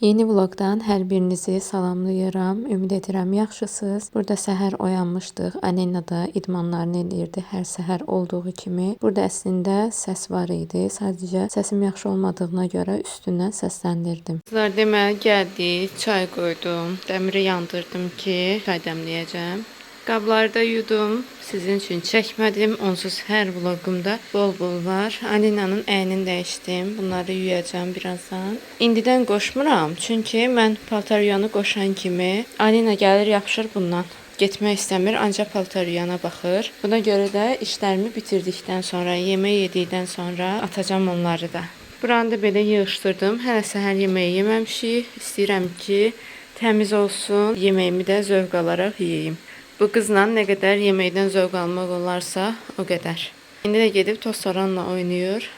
Yeni vlogdan hər birinizi salamlayıram. Ümid edirəm yaxşısınız. Burada səhər oyanmışdıq. Alina da idmanlarını eləyirdi hər səhər olduğu kimi. Burada əslində səs var idi. Sadəcə səsim yaxşı olmadığına görə üstündən səsləndirdim. Qızlar, deməli gəldik. Çay qoydum. Dəmiri yandırdım ki, çay dəmləyəcəm. Qabları da yudum. Sizin üçün çəkmədim. Onsuz hər vlogumda bol-bol var. Alinanın əynini dəyişdim. Bunları yuyacağım birazdan. İndidən qoşmuram. Çünki mən paltar yuyanı qoşan kimi Alina gəlir yapışır bundan. Getmək istəmir, ancaq paltar yuyana baxır. Buna görə də işlərimi bitirdikdən sonra, yemək yedikdən sonra atacağım onları da. Buranı da belə yığışdırdım. Hələ səhər yeməyi yeməmişik. İstəyirəm ki, təmiz olsun. Yeməyimi də zövq alaraq yeyeyim. Bu qızla nə qədər yeməkdən zövq almaq olarsa, o qədər. İndi də gedib tostoranla oynayır.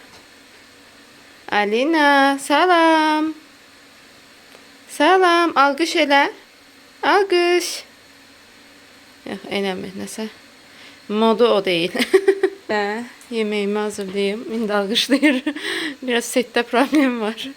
Alina, salam. Salam, alqış elə. Alqış. Yox, eləmir, nəsə. Modu o deyil. Və yeməyimi hazırlayım. İndi alqışlayır. Biraz setdə problem var.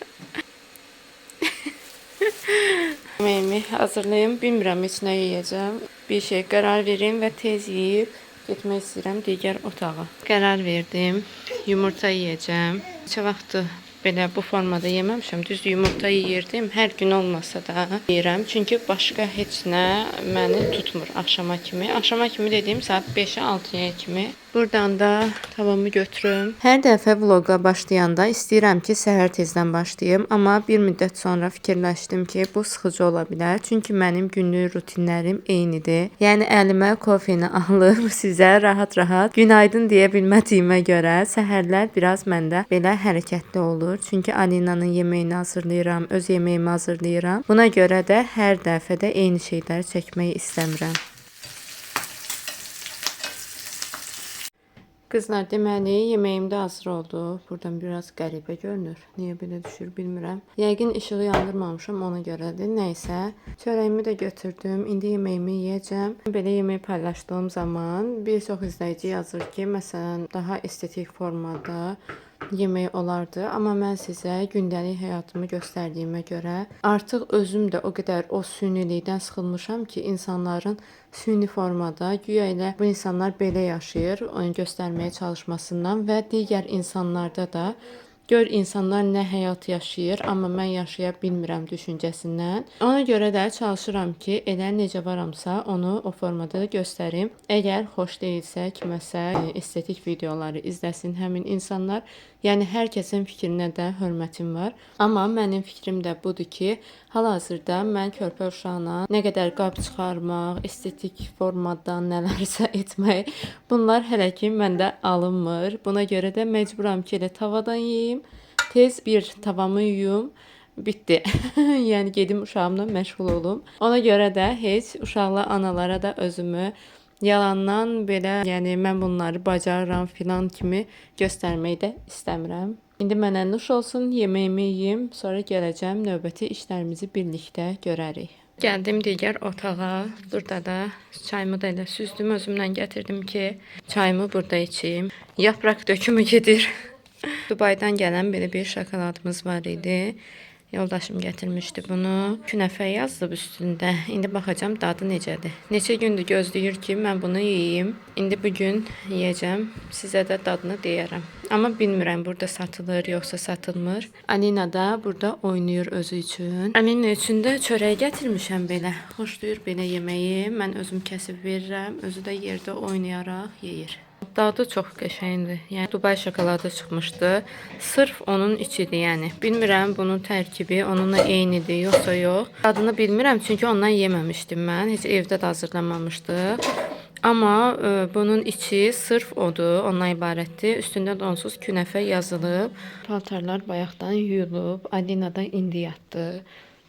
Yemeğimi hazırlayayım. Bilmirəm heç nə yeyəcəm. Bir şey qərar verim və tez yeyib getmək istəyirəm digər otağa. Qərar verdim. Yumurta yeyəcəm. Neçə vaxtdır belə bu formada yeməmişəm. Düzdür, yumurta yeyirdim. Hər gün olmasa da yeyirəm. Çünki başqa heç nə məni tutmur axşama kimi. Axşama kimi dediyim saat 5-ə 6-ya kimi. Buradan da tavamı götürüm. Hər dəfə vloqa başlayanda istəyirəm ki, səhər tezdən başlayım. Amma bir müddət sonra fikirləşdim ki, bu sıxıcı ola bilər. Çünki mənim günlük rutinlərim eynidir. Yəni əlimə kofeni alıb sizə rahat-rahat günaydın deyə bilmədiyimə görə səhərlər biraz məndə belə hərəkətli olur. Çünki Alinanın yeməyini hazırlayıram, öz yeməyimi hazırlayıram. Buna görə də hər dəfə də eyni şeyləri çəkmək istəmirəm. Qızlar, deməli, yeməyim də hazır oldu. Buradan biraz qəribə görünür. Niyə belə düşür bilmirəm. Yəqin işığı yandırmamışam, ona görədir. Nəysə, çörəyimi də götürdüm. İndi yeməyimi yeyəcəm. Belə yemək paylaşdığım zaman bir çox izləyici yazır ki, məsələn, daha estetik formada yemək olardı. Amma mən sizə gündəlik həyatımı göstərdiyimə görə artıq özüm də o qədər o sünilikdən sıxılmışam ki, insanların süni formada güya elə bu insanlar belə yaşayır, onu göstərməyə çalışmasından və digər insanlarda da gör insanlar nə həyat yaşayır, amma mən yaşaya bilmirəm düşüncəsindən. Ona görə də çalışıram ki, elə necə varamsa onu o formada göstərim. Əgər xoş deyilsə kiməsə estetik videoları izləsin həmin insanlar. Yəni hər kəsin fikrinə də hörmətim var. Amma mənim fikrim də budur ki, hal-hazırda mən körpə uşağına nə qədər qab çıxarmaq, estetik formadan nələrsə etmək, bunlar hələ ki məndə alınmır. Buna görə də məcburam ki, elə tavadan yeyim, tez bir tavamı yuyum, bitdi. Yəni gedim uşağımla məşğul olum. Ona görə də heç uşaqlı analara da özümü yalandan belə, yəni mən bunları bacarıram filan kimi göstərməyi də istəmirəm. İndi mənə nuş olsun, yeməyimi yeyim, sonra gələcəm, növbəti işlərimizi birlikdə görərik. Gəldim digər otağa. Burada da çayımı da elə süzdüm, özümlə gətirdim ki, çayımı burada içeyim. Yapraq dökümü gedir. Dubaydan gələn belə bir şokoladımız var idi. Yoldaşım gətirmişdi bunu. Künəfə yazılıb üstündə. İndi baxacağım dadı necədir. Neçə gündür gözləyir ki, mən bunu yeyeyim. İndi bugün yeyəcəm. Sizə də dadını deyərəm. Amma bilmirəm burada satılır yoxsa satılmır. Alina da burada oynayır özü üçün. Alina üçün də çörək gətirmişəm belə. Xoşlayır belə yeməyi. Mən özüm kəsib verirəm. Özü də yerdə oynayaraq yeyir. Dadı çox qəşəngdir. Yəni Dubai şokoladı çıxmışdı. Sırf onun içidir, yəni. Bilmirəm bunun tərkibi onunla eynidir yoxsa yox. Dadını bilmirəm çünki ondan yeməmişdim mən. Heç evdə də hazırlamamışdıq. Amma bunun içi sırf odur, ondan ibarətdir. Üstündə donsuz künəfə yazılıb. Paltarlar bayaqdan yuyulub. Alina da indi yatdı.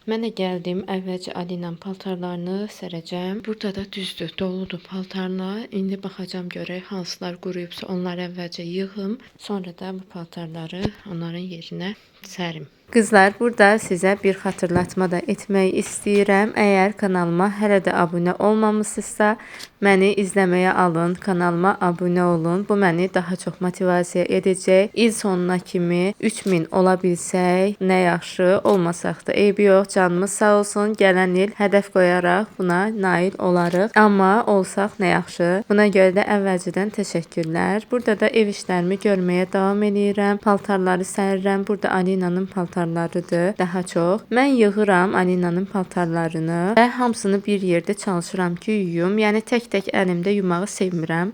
Mənə gəldim, əvvəlcə Alinanın paltarlarını sərəcəm. Burada da düzdür, doludur paltarlar. İndi baxacam görək hansılar quruyubsa onları əvvəlcə yığım. Sonra da bu paltarları onların yerinə sərim. Qızlar, burada sizə bir xatırlatma da etmək istəyirəm. Əgər kanalıma hələ də abunə olmamısınızsa, Məni izləməyə alın, kanalıma abunə olun. Bu məni daha çox motivasiya edəcək. İl sonuna kimi 3000 ola bilsək, nə yaxşı, olmasaq da eybi yox. Canımız sağ olsun. Gələn il hədəf qoyaraq buna nail olarıq. Amma olsaq nə yaxşı. Buna görə də əvvəlcədən təşəkkürlər. Burada da ev işlərimi görməyə davam edirəm. Paltarları sərirəm. Burada Alinanın paltarlarıdır daha çox. Mən yığıram Alinanın paltarlarını və hamısını bir yerdə çalışıram ki, yuyum. Yəni tək-tək əlimdə yumağı sevmirəm.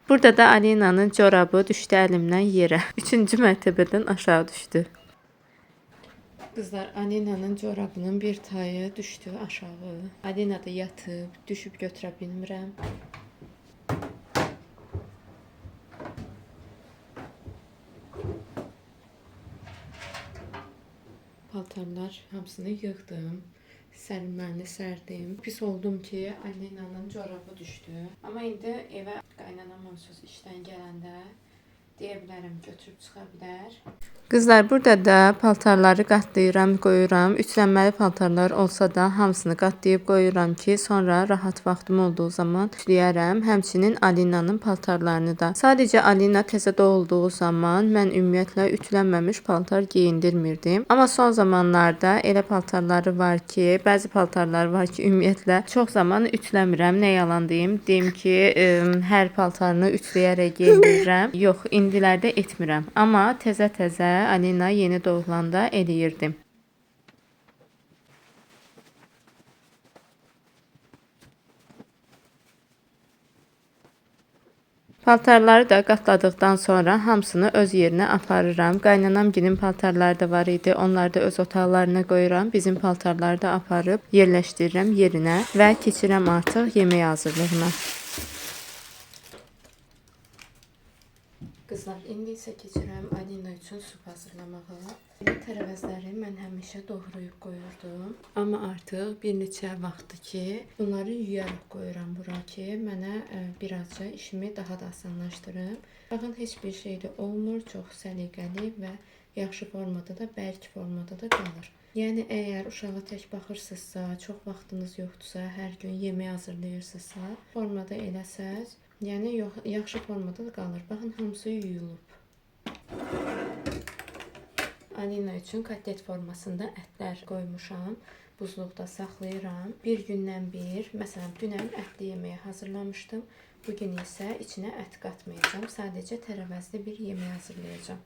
Burada da Alinanın corabı düşdü əlimdən yerə. 3-cü mərtəbədən aşağı düşdü. Kızlar, Alinanın corabının bir tayı düşdü aşağı. Alina da yatıb, düşüb götürə bilmirəm. Paltarlar hamısını yığdım. Sərilməni sərdim. Pis oldum ki, Alinanın corabı düşdü. Amma indi evə qaynanam onsuz işdən gələndə deyə bilərəm, götürüb çıxa bilər. Kızlar, burada da paltarları qatlayıram, qoyuram. Üçlənməli paltarlar olsa da hamısını qatlayıb qoyuram ki, sonra rahat vaxtım olduğu zaman ütüləyərəm. Həmçinin Alinanın paltarlarını da. Sadəcə Alina təzədə olduğu zaman mən ümumiyyətlə ütülənməmiş paltar geyindirmirdim. Amma son zamanlarda elə paltarları var ki, bəzi paltarlar var ki, ümumiyyətlə çox zaman ütüləmirəm. Nə yalan deyim? Deyim ki, hər paltarını ütüləyərək geyindirirəm. Yox, indilərdə etmirəm. Amma təzə-təzə Alina yeni doğulanda eləyirdim. Paltarları da qatladıqdan sonra hamısını öz yerinə aparıram. Qaynanamgilin paltarları da var idi. Onları da öz otaqlarına qoyuram. Bizim paltarları da aparıb yerləşdirirəm yerinə və keçirəm artıq yemək hazırlığına. Kızlar, indi isə keçirəm Alina üçün süp hazırlamağa. Tərəvəzləri mən həmişə doğrayıb qoyurdum. Amma artıq bir neçə vaxtdır ki, bunları yuyaraq qoyuram bura ki, mənə birazca işimi daha da asanlaşdırır. Baxın, heç bir şey də olmur, çox səliqəli və yaxşı formada da, bərk formada da qalır. Yəni əgər uşağa tək baxırsınızsa, çox vaxtınız yoxdursa, hər gün yemək hazırlayırsınızsa, formada eləsəz, yəni yaxşı formada da qalır. Baxın, hamısı yuyulub. Alina üçün kotlet formasında ətlər qoymuşam. Buzluqda saxlayıram. Bir gündən bir, məsələn, dünən ətli yeməyi hazırlamışdım. Bugün isə içinə ət qatmayacağım. Sadəcə tərəvəzli bir yemək hazırlayacağım.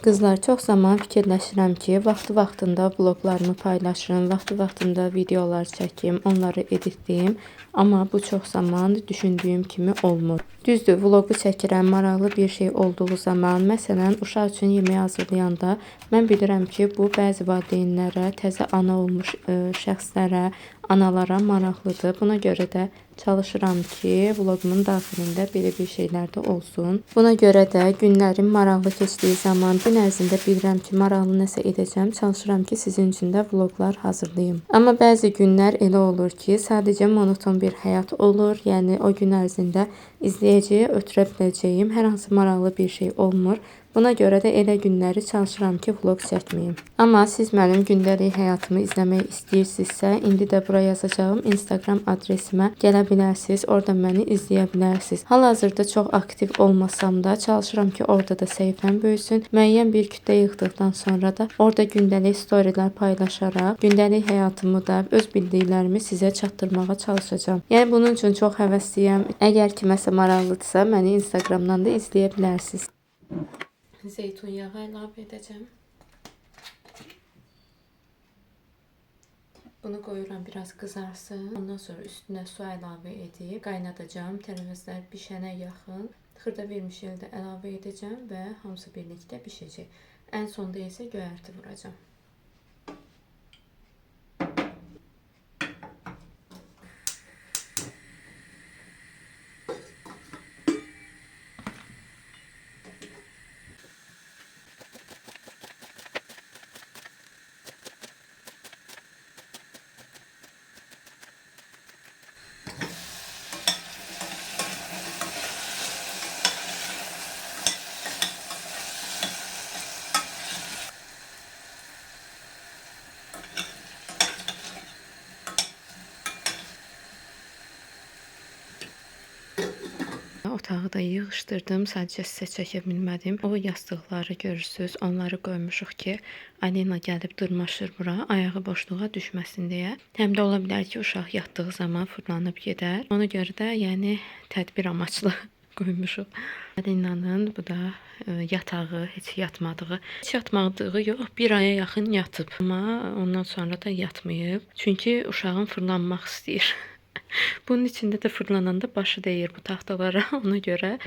Kızlar, çox zaman fikirləşirəm ki, vaxtında vloglarımı paylaşım, vaxtında videolar çəkim, onları editləyim. Amma bu çox zaman düşündüyüm kimi olmur. Düzdür, vlogu çəkirəm, maraqlı bir şey olduğu zaman, məsələn, uşaq üçün yemək hazırlayanda mən bilirəm ki, bu bəzi valideynlərə, təzə ana olmuş şəxslərə, analara maraqlıdır. Buna görə də çalışıram ki, vlogumun daxilində belə bir şeylər də olsun. Buna görə də günlərim maraqlı keçdiyi zaman, gün ərzində bilirəm ki, maraqlı nəsə edəcəm, çalışıram ki, sizin üçün də vloqlar hazırlayım. Amma bəzi günlər elə olur ki, sadəcə monoton bir həyat olur. Yəni o gün ərzində izləyiciyə ötürə biləcəyim hər hansı maraqlı bir şey olmur. Buna görə də elə günləri çalışıram ki, vlog çəkməyim. Amma siz mənim gündəlik həyatımı izləmək istəyirsinizsə, indi də bura yazacağım Instagram adresimə gələ bilərsiniz. Orada məni izləyə bilərsiniz. Hal-hazırda çox aktiv olmasam da çalışıram ki, orada da səhifəm böyüsün. Müəyyən bir kütlə yığdıqdan sonra da orada gündəlik storylər paylaşaraq, gündəlik həyatımı da, öz bildiklərimi sizə çatdırmağa çalışacağım. Yəni bunun üçün çox həvəsliyəm. Əgər kiməsə maraqlıdırsa, məni Instagramdan da izləyə bilərsiniz. Zeytun yağı əlavə edəcəm. Bunu qoyuram, biraz qızarsın. Ondan sonra üstünə su əlavə edib qaynadacağım. Tərəvəzlər bişənə yaxın xırda vermiş yağda əlavə edəcəm və hamısı birlikdə bişəcək. Ən sonda isə göyərti vuracağım. arada otağı da yığışdırdım. Sadəcə sizə çəkə bilmədim. O yastıqları görürsüz. Onları qoymuşuq ki, Alina gəlib dırmaşır bura, ayağı boşluğa düşməsin deyə. Həm də ola bilər ki, uşaq yatdığı zaman fırlanıb gedər. Ona görə də, yəni tədbir amaçlı qoymuşuq. Alinanın bu da yatağı, heç yatmadığı. Heç yatmadığı yox, bir aya yaxın yatıb. Amma ondan sonra da yatmayıb. Çünki uşağın fırlanmaq istəyir. Bunun içində də fırlananda başı dəyir bu taxtalara. Ona görə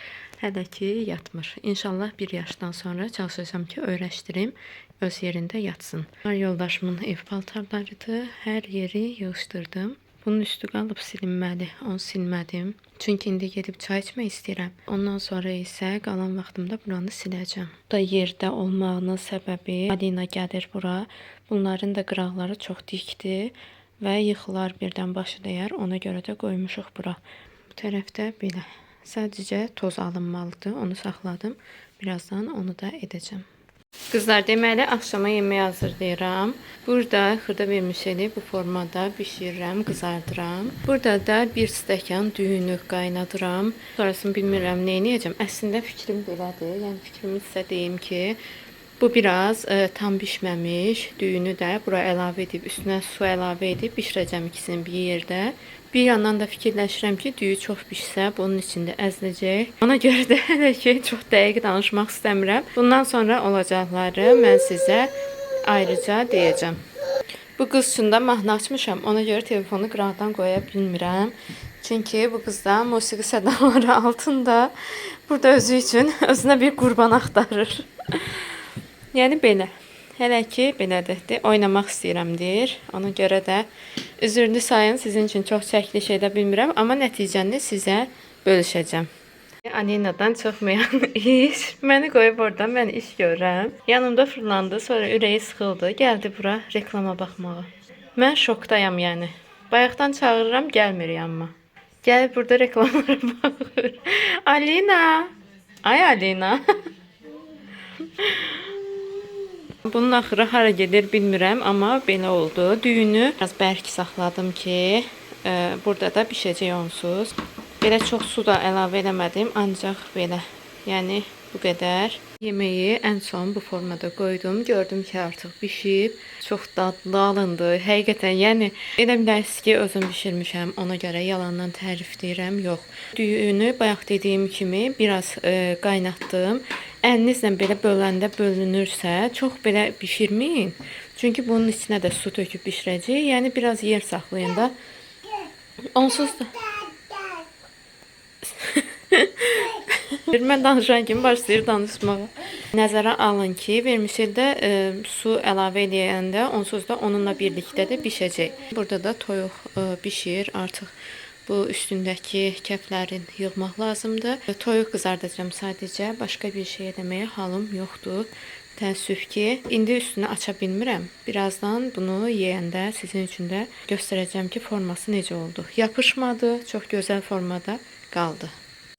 hələ ki yatmır. İnşallah 1 yaşdan sonra çalışacağam ki, öyrəşdirim. Öz yerində yatsın. Yoldaşımın ev paltarlarıdır. Hər yeri yığışdırdım. Bunun üstü qalıb silinməli. Onu silmədim. Çünki indi gedib çay içmək istəyirəm. Ondan sonra isə qalan vaxtımda buranı siləcəm. Bu da yerdə olmağının səbəbi Alina gəlir bura. Bunların da qıraqları çox dikdir və yıxılar birdən başı dəyər. Ona görə də qoymuşuq bura. Bu tərəfdə belə. Sadəcə toz alınmalıdır. Onu saxladım. Birazdan onu da edəcəm. Kızlar, deməli axşama yemək hazırlayıram. Burada xırda vermişeli bu formada bişirirəm, qızardıram. Burada da 1 stəkan düyünü qaynadıram. Sonrasını bilmirəm nə edəcəm. Əslində fikrim belədir. Yəni fikrimi sizə deyim ki, bu biraz tam bişməmiş. Düyünü də bura əlavə edib, üstünə su əlavə edib bişirəcəm ikisini bir yerdə. Bir yandan da fikirləşirəm ki, düyü çox bişsə bunun içində əziləcək. Ona görə də hələ ki çox dəqiq danışmaq istəmirəm. Bundan sonra olacaqları mən sizə ayrıca deyəcəm. Bu qız üçün də mahnı açmışam. Ona görə telefonu qıraqdan qoya bilmirəm. Çünki bu qız da musiqi sədaları altında burada özü üçün özünə bir qurban axtarır. Yəni belə. Hələ ki belədir. Oynamaq istəyirəmdir. Ona görə də üzrünü sayın, sizin üçün çox çəkiliş edə bilmirəm, amma nəticəni sizə bölüşəcəm. Alinadan çıxmayan iş. Məni qoyub orada, mən iş görürəm. Yanımda fırlandı, sonra ürəyi sıxıldı, gəldi bura reklama baxmağa. Mən şokdayam yəni. Bayaqdan çağırıram, gəlmir yanıma. Gəlib burada reklamlara baxır. Alina! Ay Alina! Bunun axırı hara gedir bilmirəm, amma belə oldu. Düyünü biraz bərk saxladım ki, burada da bişəcək onsuz. Belə çox su da əlavə eləmədim, ancaq belə. Yəni bu qədər. Yeməyi ən son bu formada qoydum. Gördüm ki, artıq bişib. Çox dadlı alındı. Həqiqətən, yəni elə bilərsiniz ki, özüm bişirmişəm. Ona görə yalandan tərif deyirəm, yox. Düyünü bayaq dediyim kimi biraz qaynatdım. Əlinizlə belə böləndə bölünürsə, çox belə bişirməyin. Çünki bunun içinə də su töküb bişirəcək. Yəni biraz yer saxlayın da. Onsuz da mən danışan kimi başlayır danışmağa. Nəzərə alın ki, vermişildə su əlavə edəndə onsuz da onunla birlikdə də bişəcək. Burada da toyuq bişir. Artıq bu üstündəki kəflərin yığmaq lazımdır. Toyuq qızardacağım sadəcə. Başqa bir şey eləməyə halım yoxdur. Təəssüf ki, indi üstünü aça bilmirəm. Birazdan bunu yeyəndə sizin üçün də göstərəcəm ki, forması necə oldu. Yapışmadı, çox gözəl formada qaldı.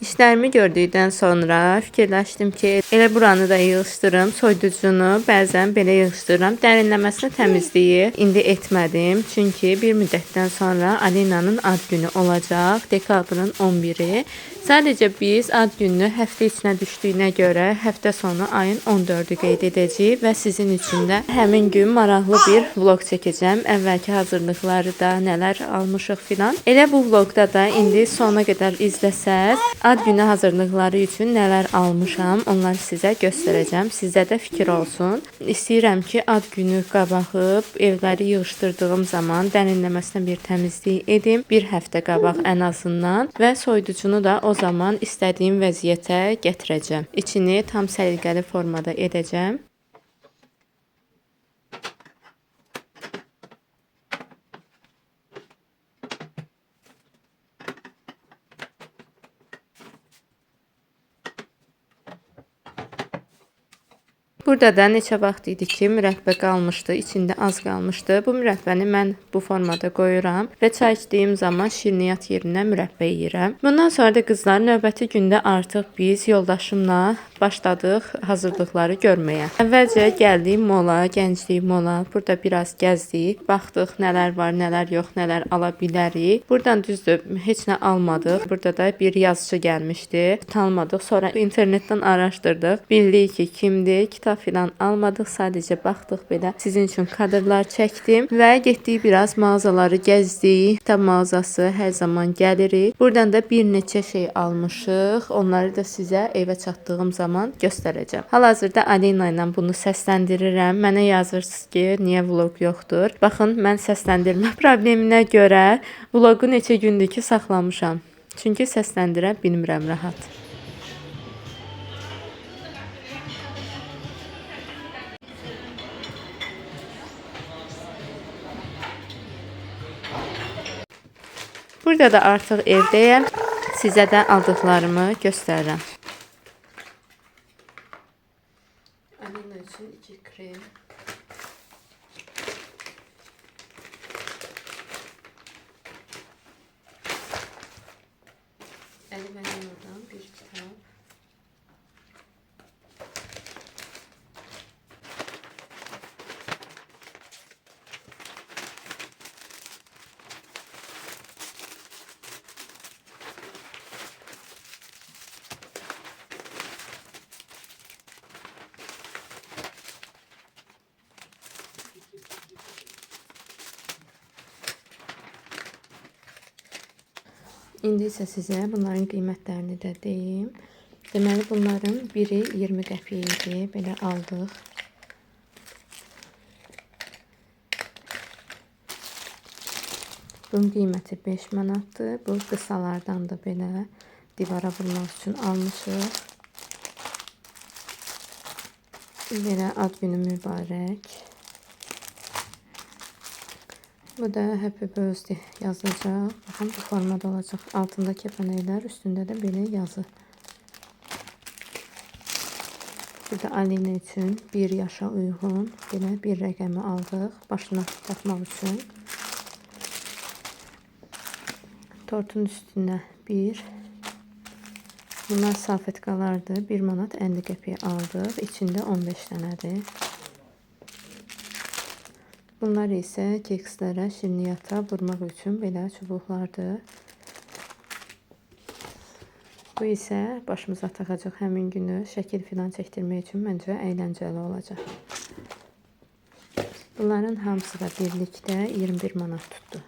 İşlərimi gördükdən sonra fikirləşdim ki, elə buranı da yığışdırım. Soyuducunu bəzən belə yığışdırıram. Dərinləməsini təmizliyi indi etmədim. Çünki bir müddətdən sonra Alinanın ad günü olacaq. Dekabrın 11-i. Sadəcə biz ad gününü həftə içinə düşdüyünə görə həftə sonu ayın 14-ü qeyd edəcəyik və sizin üçün də həmin gün maraqlı bir vlog çəkəcəm. Əvvəlki hazırlıqları da nələr almışıq filan. Elə bu vlogda da indi sona qədər izləsəz, ad günü hazırlıqları üçün nələr almışam, onları sizə göstərəcəm. Sizdə də fikir olsun. İstəyirəm ki, ad günü qabaqıb evləri yığışdırdığım zaman dərinləməsinə bir təmizlik edim. Bir həftə qabaq ən azından və soyuducunu da o zaman istədiyim vəziyyətə gətirəcəm. İçini tam səliqəli formada edəcəm. Burada da neçə vaxt idi ki, mürəbbə qalmışdı, içində az qalmışdı. Bu mürəbbəni mən bu formada qoyuram və çay içdiyim zaman şirniyyat yerinə mürəbbə yeyirəm. Bundan sonra da qızlar, növbəti gündə artıq biz yoldaşımla başladıq hazırlıqları görməyə. Əvvəlcə gəldik mola, gənclik mola. Burada biraz gəzdik, baxdıq nələr var, nələr yox, nələr ala bilərik. Buradan düzdür, heç nə almadıq. Burada da bir yazıcı gəlmişdi. Tanımadıq. Sonra internetdən araşdırdıq. Bildik ki, kimdir? Kitab filan almadıq. Sadəcə baxdıq belə. Sizin üçün kadrlar çəkdim və getdik biraz mağazaları gəzdik. Kitab mağazası hər zaman gəlirik. Buradan da bir neçə şey almışıq. Onları da sizə evə çatdığım zaman göstərəcəm. Hal-hazırda Alina ilə bunu səsləndirirəm. Mənə yazırsınız ki, niyə vlog yoxdur? Baxın, mən səsləndirmə probleminə görə vlogu neçə gündür ki saxlamışam. Çünki səsləndirə bilmirəm rahat. Burada da artıq evdəyəm. Sizə də aldıqlarımı göstərirəm. Alina üçün 2 krem. Əlina'dan bir kitab. İndi isə sizə bunların qiymətlərini də deyim. Deməli, bunların biri 20 qəpik idi. Belə aldıq. Bunun qiyməti 5 manatdır. Bu qısalardan da belə divara vurmaq üçün almışıq. Belə ad günü mübarək. Bu da Happy Birthday yazılacaq. Baxın, bu formada olacaq. Altında kəpənəklər, üstündə də belə yazı. Burada Alina üçün 1 yaşa uyğun belə bir rəqəmi aldıq. Başına taxmaq üçün. Tortun üstünə 1. Bunlar salfetkalardır. 1 manat 50 qəpiyə aldıq. İçində 15 dənədir. Bunlar isə kekslərə, şirniyyata vurmaq üçün belə çubuqlardır. Bu isə başımıza taxacaq həmin günü şəkil filan çəkdirmək üçün məncə əyləncəli olacaq. Bunların hamısı da birlikdə 21 manat tutdu.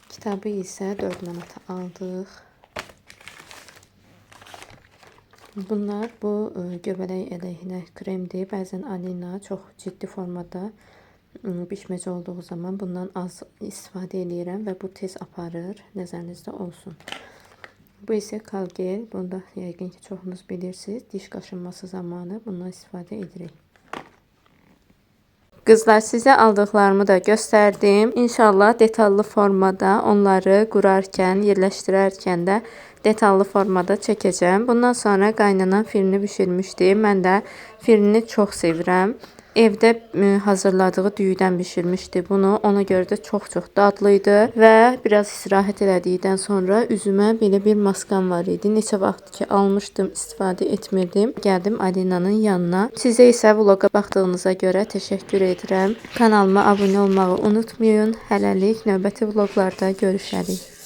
Kitabı isə 4 manata aldıq. Bunlar bu göbələk əleyhinə kremdir. Bəzən Alina çox ciddi formada bişməcə olduğu zaman bundan az istifadə edirəm və bu tez aparır. Nəzərinizdə olsun. Bu isə Colgate. Bunu da yəqin ki çoxunuz bilirsiniz. Diş qaşınması zamanı bundan istifadə edirik. Qızlar, sizə aldıqlarımı da göstərdim. İnşallah detallı formada onları qurarkən, yerləşdirərkən də detallı formada çəkəcəm. Bundan sonra qaynanan firini bişirmişdim. Mən də firini çox sevirəm. Evdə hazırladığı düyüdən bişirmişdi bunu. Ona görə də çox-çox dadlı idi və biraz istirahət elədikdən sonra üzümə belə bir maskam var idi. Neçə vaxt ki almışdım, istifadə etmirdim. Gəldim Alina'nın yanına. Sizə isə vloqa baxdığınıza görə təşəkkür edirəm. Kanalıma abunə olmağı unutmayın. Hələlik növbəti vloqlarda görüşərik.